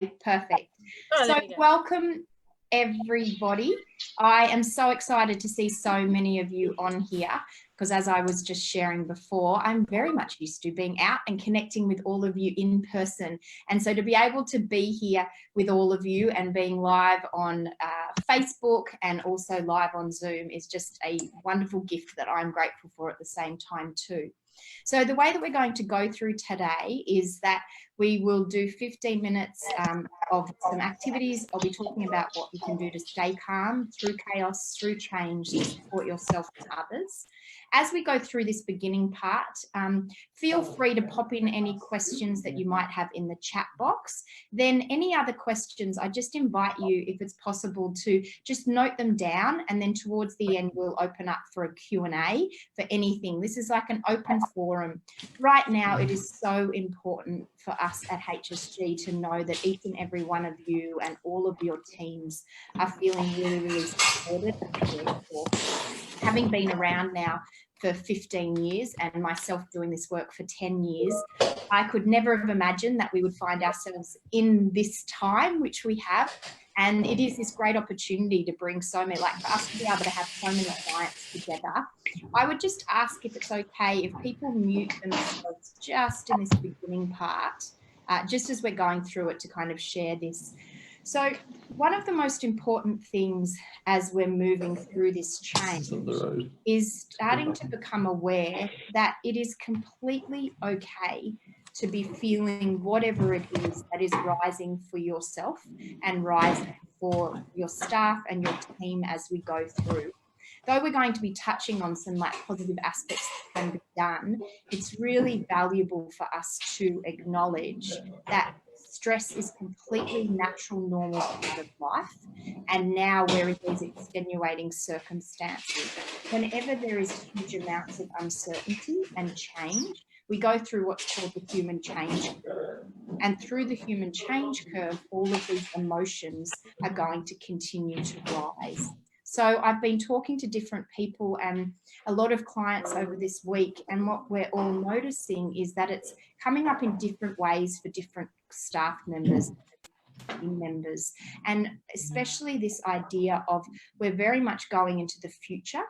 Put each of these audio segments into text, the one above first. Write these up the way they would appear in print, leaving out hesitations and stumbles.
perfect. Oh, So there you go. welcome everybody. I am so excited to see so many of you on here because, as I was just sharing before, I'm very much used to being out and connecting with all of you in person. And so to be able to be here with all of you and being live on Facebook and also live on Zoom is just a wonderful gift that I'm grateful for at the same time too. So the way that we're going to go through today is that we will do 15 minutes of some activities. I'll be talking about what you can do to stay calm through chaos, through change, to support yourself and others. As we go through this beginning part, feel free to pop in any questions that you might have in the chat box. Then any other questions, I just invite you, if it's possible, to just note them down, and then towards the end we'll open up for a Q&A for anything. This is like an open forum. Right now it is so important for us at HSG to know that each and every one of you and all of your teams are feeling really, really supported and cared for. Having been around now for 15 years and myself doing this work for 10 years, I could never have imagined that we would find ourselves in this time, which we have. And it is this great opportunity to bring so many, like for us to be able to have so many clients together. I would just ask if it's okay if people mute themselves just in this beginning part, just as we're going through it, to kind of share this. So one of the most important things as we're moving through this change is starting to become aware that it is completely okay to be feeling whatever it is that is rising for yourself and rising for your staff and your team as we go through. Though we're going to be touching on some like positive aspects that can be done, it's really valuable for us to acknowledge that stress is completely natural, normal part of life. And now we're in these extenuating circumstances. Whenever there is huge amounts of uncertainty and change, we go through what's called the human change curve. And through the human change curve, all of these emotions are going to continue to rise. So I've been talking to different people and a lot of clients over this week, and what we're all noticing is that it's coming up in different ways for different staff members, team members, and especially this idea of we're very much going into the future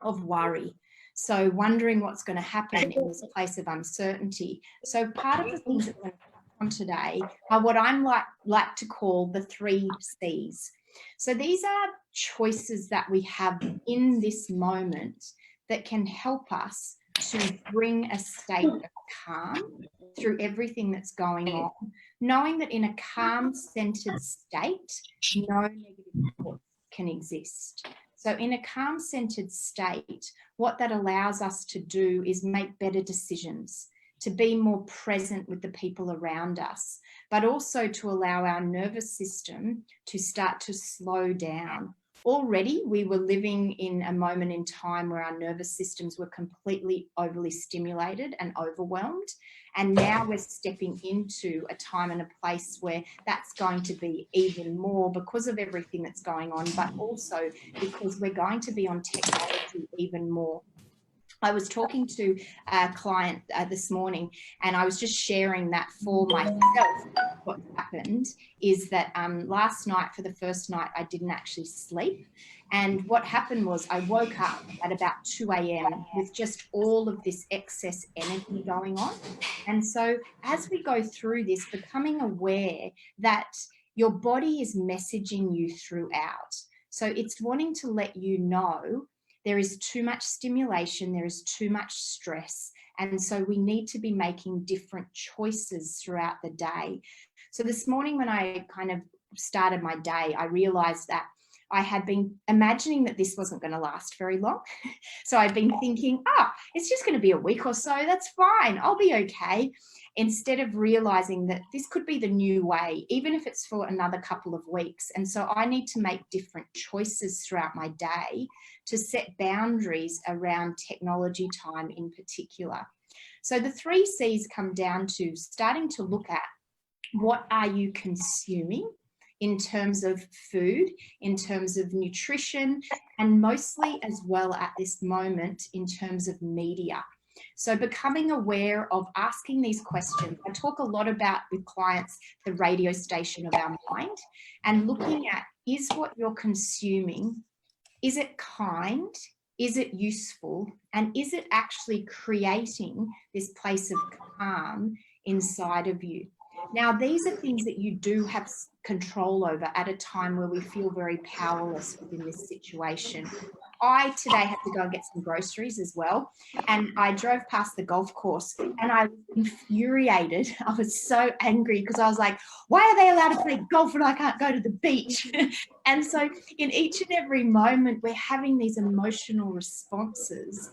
of worry. So wondering what's going to happen in this place of uncertainty. So part of the things that we're going to talk on today are what I'm like to call the 3 C's. So these are choices that we have in this moment that can help us to bring a state of calm through everything that's going on, knowing that in a calm, centered state, no negative thoughts can exist. So in a calm, centered state, what that allows us to do is make better decisions, to be more present with the people around us, but also to allow our nervous system to start to slow down. Already, we were living in a moment in time where our nervous systems were completely overly stimulated and overwhelmed. And now we're stepping into a time and a place where that's going to be even more because of everything that's going on, but also because we're going to be on technology even more. I was talking to a client this morning, and I was just sharing that for myself. What happened is that last night, for the first night, I didn't actually sleep. And what happened was I woke up at about 2 a.m. with just all of this excess energy going on. And so as we go through this, becoming aware that your body is messaging you throughout. So it's wanting to let you know there is too much stimulation, there is too much stress. And so we need to be making different choices throughout the day. So this morning when I kind of started my day, I realized that I had been imagining that this wasn't going to last very long. So I'd been thinking, it's just going to be a week or so. That's fine. I'll be okay. Instead of realizing that this could be the new way, even if it's for another couple of weeks. And so I need to make different choices throughout my day to set boundaries around technology time in particular. So the 3 C's come down to starting to look at what are you consuming in terms of food, in terms of nutrition, and mostly as well at this moment in terms of media. So becoming aware of asking these questions. I talk a lot about with clients the radio station of our mind, and looking at, is what you're consuming, is it kind? Is it useful? And is it actually creating this place of calm inside of you? Now, these are things that you do have control over at a time where we feel very powerless within this situation. I today had to go and get some groceries as well. And I drove past the golf course and I was infuriated. I was so angry because I was like, why are they allowed to play golf and I can't go to the beach? And so in each and every moment, we're having these emotional responses.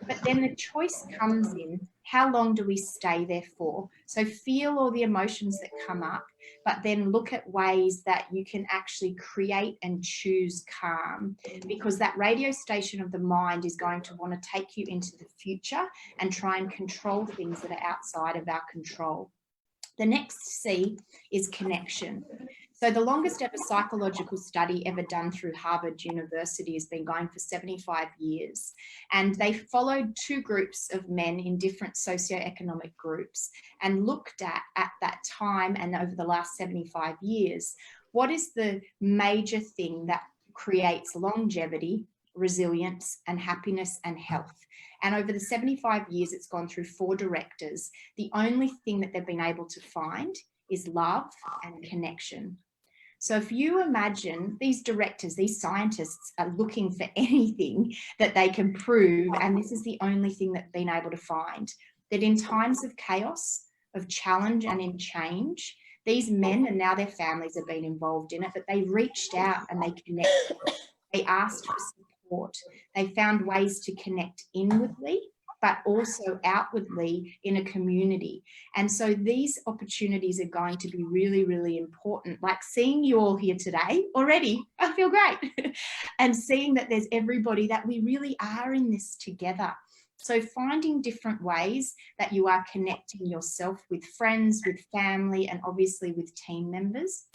But then the choice comes in, how long do we stay there for? So feel all the emotions that come up, but then look at ways that you can actually create and choose calm, because that radio station of the mind is going to want to take you into the future and try and control things that are outside of our control. The next C is connection. So the longest ever psychological study ever done through Harvard University has been going for 75 years. And they followed two groups of men in different socioeconomic groups and looked at that time and over the last 75 years, what is the major thing that creates longevity, resilience, and happiness and health. And over the 75 years, it's gone through 4 directors. The only thing that they've been able to find is love and connection. So if you imagine these directors, these scientists are looking for anything that they can prove, and this is the only thing that they've been able to find, that in times of chaos, of challenge and in change, these men, and now their families have been involved in it, but they reached out and they connected. They asked for support. They found ways to connect inwardly, but also outwardly in a community. And so these opportunities are going to be really, really important. Like seeing you all here today already, I feel great. And seeing that there's everybody, that we really are in this together. So finding different ways that you are connecting yourself with friends, with family, and obviously with team members.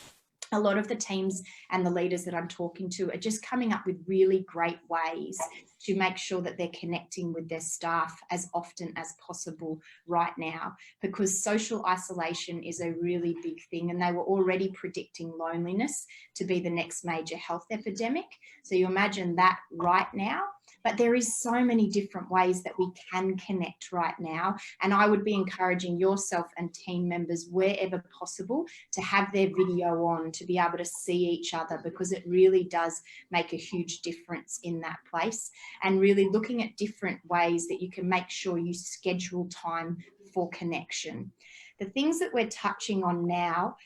A lot of the teams and the leaders that I'm talking to are just coming up with really great ways to make sure that they're connecting with their staff as often as possible right now, because social isolation is a really big thing, and they were already predicting loneliness to be the next major health epidemic. So you imagine that right now. But there is so many different ways that we can connect right now. And I would be encouraging yourself and team members wherever possible to have their video on, to be able to see each other, because it really does make a huge difference in that place. And really looking at different ways that you can make sure you schedule time for connection. The things that we're touching on now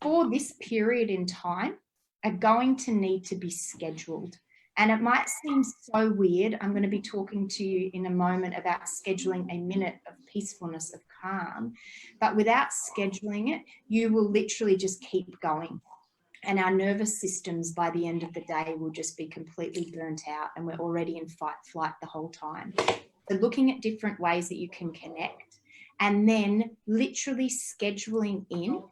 for this period in time are going to need to be scheduled. And it might seem so weird. I'm going to be talking to you in a moment about scheduling a minute of peacefulness, of calm. But without scheduling it, you will literally just keep going. And our nervous systems by the end of the day will just be completely burnt out, and we're already in fight flight the whole time. So looking at different ways that you can connect, and then literally scheduling in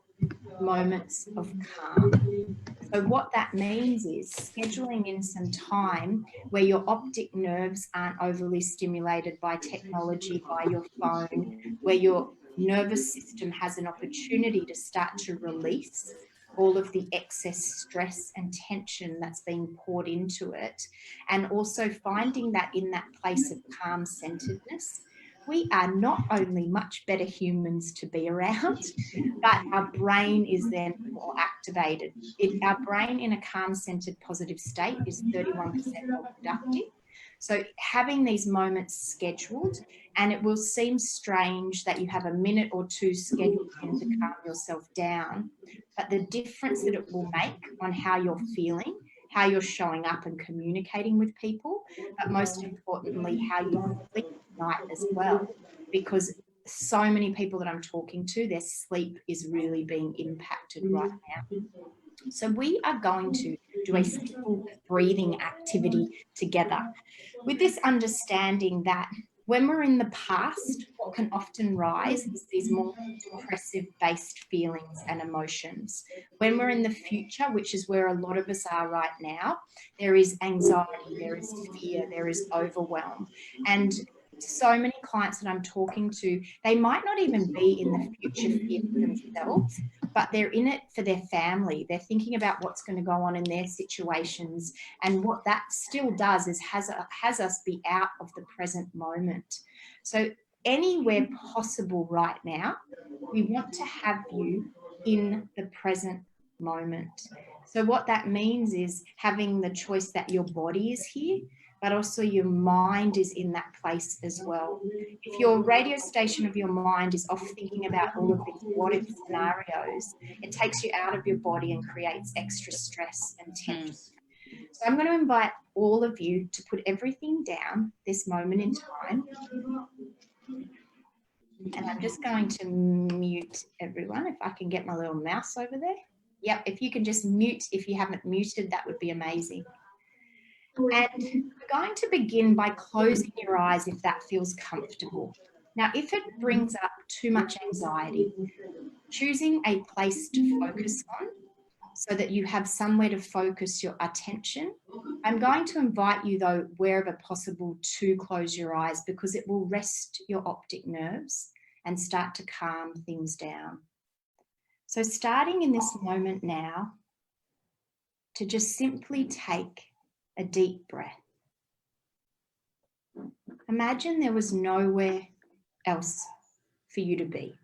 moments of calm. So what that means is scheduling in some time where your optic nerves aren't overly stimulated by technology, by your phone, where your nervous system has an opportunity to start to release all of the excess stress and tension that's being poured into it. And also finding that in that place of calm centeredness, we are not only much better humans to be around, but our brain is then more activated. Our brain in a calm-centered positive state is 31% more productive. So having these moments scheduled, and it will seem strange that you have a minute or two scheduled in to calm yourself down, but the difference that it will make on how you're feeling, how you're showing up and communicating with people, but most importantly, how you sleep at night as well, because so many people that I'm talking to, their sleep is really being impacted right now. So we are going to do a simple breathing activity together, with this understanding that when we're in the past, what can often rise is these more depressive-based feelings and emotions. When we're in the future, which is where a lot of us are right now, there is anxiety, there is fear, there is overwhelm. And so many clients that I'm talking to, they might not even be in the future fear for themselves, but they're in it for their family. They're thinking about what's going to go on in their situations. And what that still does is has us be out of the present moment. So anywhere possible right now, we want to have you in the present moment. So what that means is having the choice that your body is here, but also your mind is in that place as well. If your radio station of your mind is off thinking about all of these what-if scenarios, it takes you out of your body and creates extra stress and tension. So I'm going to invite all of you to put everything down this moment in time. And I'm just going to mute everyone. If I can get my little mouse over there. Yep, if you can just mute if you haven't muted, that would be amazing. And we're going to begin by closing your eyes if that feels comfortable. Now, if it brings up too much anxiety, choosing a place to focus on so that you have somewhere to focus your attention. I'm going to invite you, though, wherever possible, to close your eyes because it will rest your optic nerves and start to calm things down. So starting in this moment now, to just simply take a deep breath. Imagine there was nowhere else for you to be.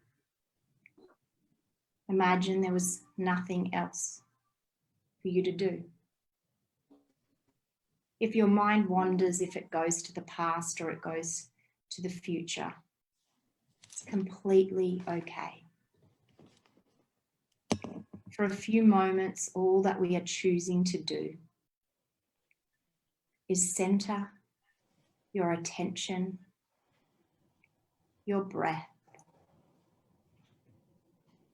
Imagine there was nothing else for you to do. If your mind wanders, if it goes to the past or it goes to the future, it's completely okay. For a few moments, all that we are choosing to do is center your attention, your breath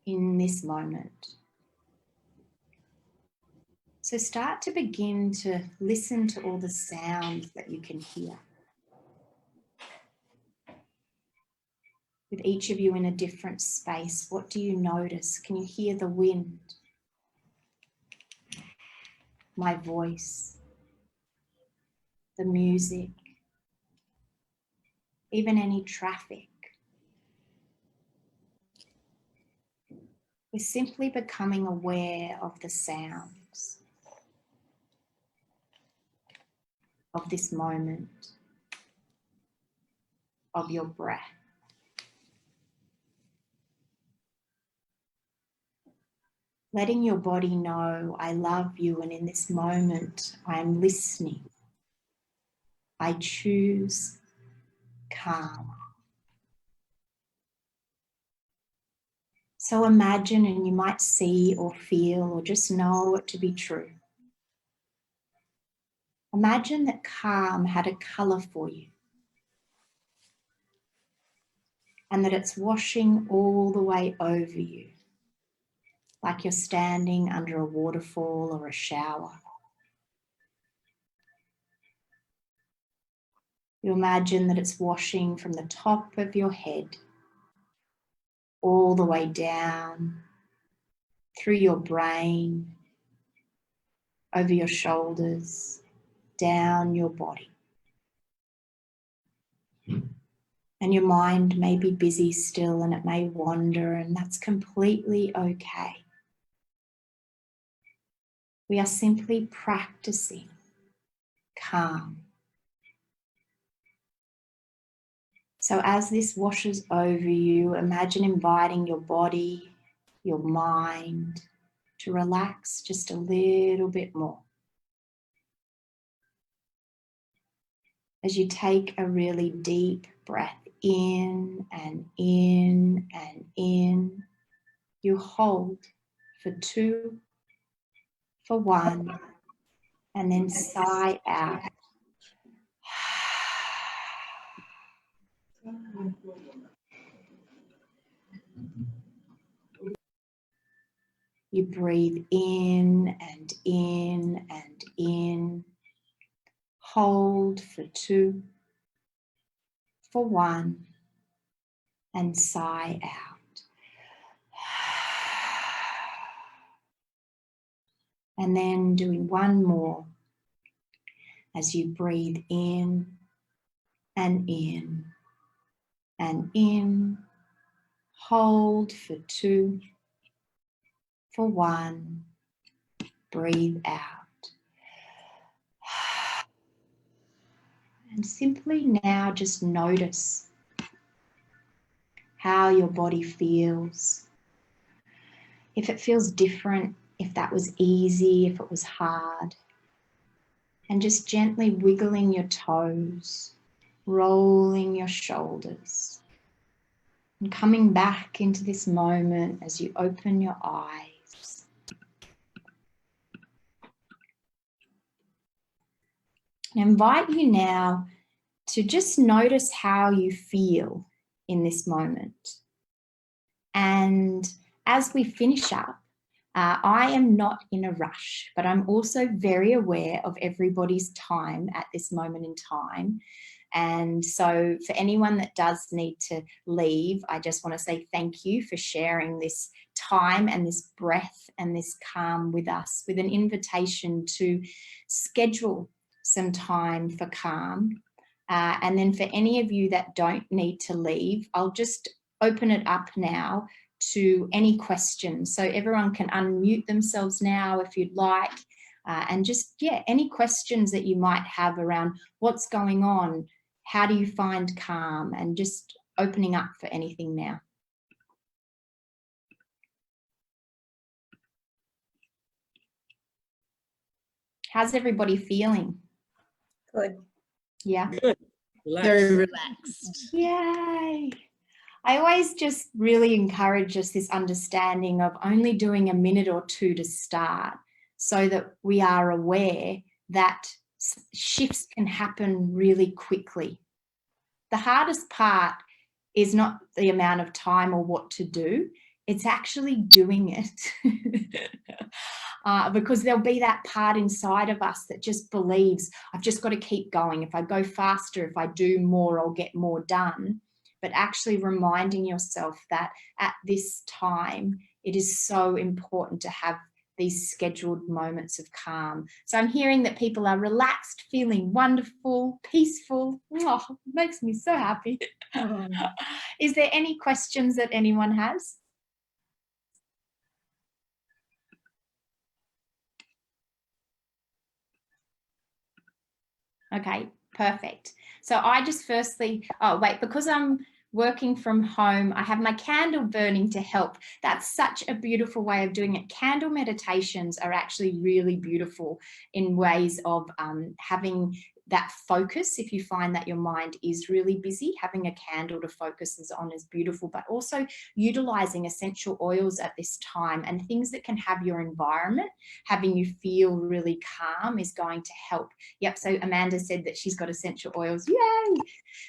in this moment. So start to begin to listen to all the sounds that you can hear. With each of you in a different space, what do you notice? Can you hear the wind? My voice? The music? Even any traffic? We're simply becoming aware of the sounds of this moment, of your breath. Letting your body know, I love you, and in this moment, I am listening. I choose calm. So imagine, and you might see or feel or just know it to be true. Imagine that calm had a colour for you and that it's washing all the way over you, like you're standing under a waterfall or a shower. You imagine that it's washing from the top of your head all the way down through your brain, over your shoulders, down your body. And your mind may be busy still and it may wander, and that's completely okay. We are simply practicing calm. So as this washes over you, imagine inviting your body, your mind to relax just a little bit more. As you take a really deep breath in and in and in, you hold for 2, for 1, and then sigh out. You breathe in and in and in. Hold for 2, for 1, and sigh out. And then doing one more as you breathe in and in. and in. Hold for 2, for 1. Breathe out. And simply now just notice how your body feels. If it feels different, if that was easy, if it was hard. And just gently wiggling your toes, rolling your shoulders. And coming back into this moment as you open your eyes. I invite you now to just notice how you feel in this moment. And as we finish up, I am not in a rush, but I'm also very aware of everybody's time at this moment in time. And so for anyone that does need to leave, I just want to say thank you for sharing this time and this breath and this calm with us, with an invitation to schedule some time for calm. And then for any of you that don't need to leave, I'll just open it up now to any questions. So everyone can unmute themselves now if you'd like. And just, any questions that you might have around what's going on, how do you find calm, and just opening up for anything now. How's everybody feeling? Good. Yeah. Good. Very relaxed. Yay. I always just really encourage us this understanding of only doing a minute or 2 to start, so that we are aware that shifts can happen really quickly. The hardest part is not the amount of time or what to do, it's actually doing it. Because there'll be that part inside of us that just believes, I've just got to keep going. If I go faster, if I do more, I'll get more done. But actually reminding yourself that at this time, it is so important to have these scheduled moments of calm. So I'm hearing that people are relaxed, feeling wonderful, peaceful. Oh, it makes me so happy. Is there any questions that anyone has? Okay, perfect. So I just firstly, because I'm working from home, I have my candle burning to help. That's such a beautiful way of doing it. Candle meditations are actually really beautiful in ways of having that focus. If you find that your mind is really busy, having a candle to focus on is beautiful, but also utilizing essential oils at this time and things that can have your environment, having you feel really calm, is going to help. Yep, so Amanda said that she's got essential oils. Yay!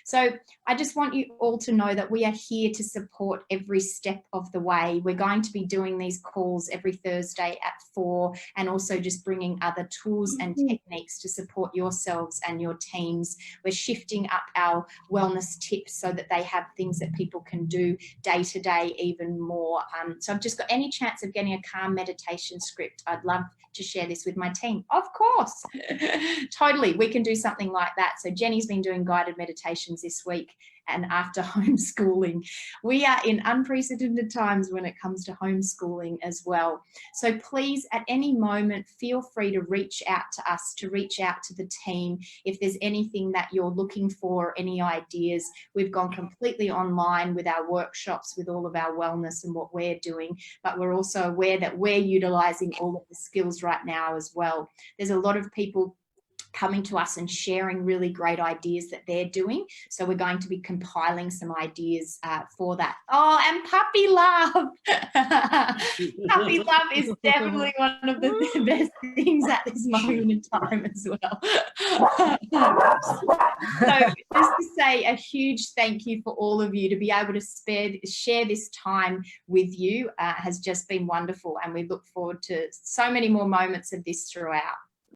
So I just want you all to know that we are here to support every step of the way. We're going to be doing these calls every Thursday at 4, and also just bringing other tools and techniques to support yourselves and your teams. We're shifting up our wellness tips so that they have things that people can do day to day even more. So I've just got any chance of getting a calm meditation script, I'd love to share this with my team. Of course. Totally, we can do something like that. So Jenny's been doing guided meditations this week, and after homeschooling, we are in unprecedented times when it comes to homeschooling as well. So please, at any moment, feel free to reach out to us, to reach out to the team. If there's anything that you're looking for, any ideas, we've gone completely online with our workshops, with all of our wellness and what we're doing, but we're also aware that we're utilizing all of the skills right now as well. There's a lot of people coming to us and sharing really great ideas that they're doing. So we're going to be compiling some ideas for that. Oh, and puppy love. Puppy love is definitely one of the best things at this moment in time as well. So just to say a huge thank you for all of you to be able to share this time with you has just been wonderful, and we look forward to so many more moments of this throughout.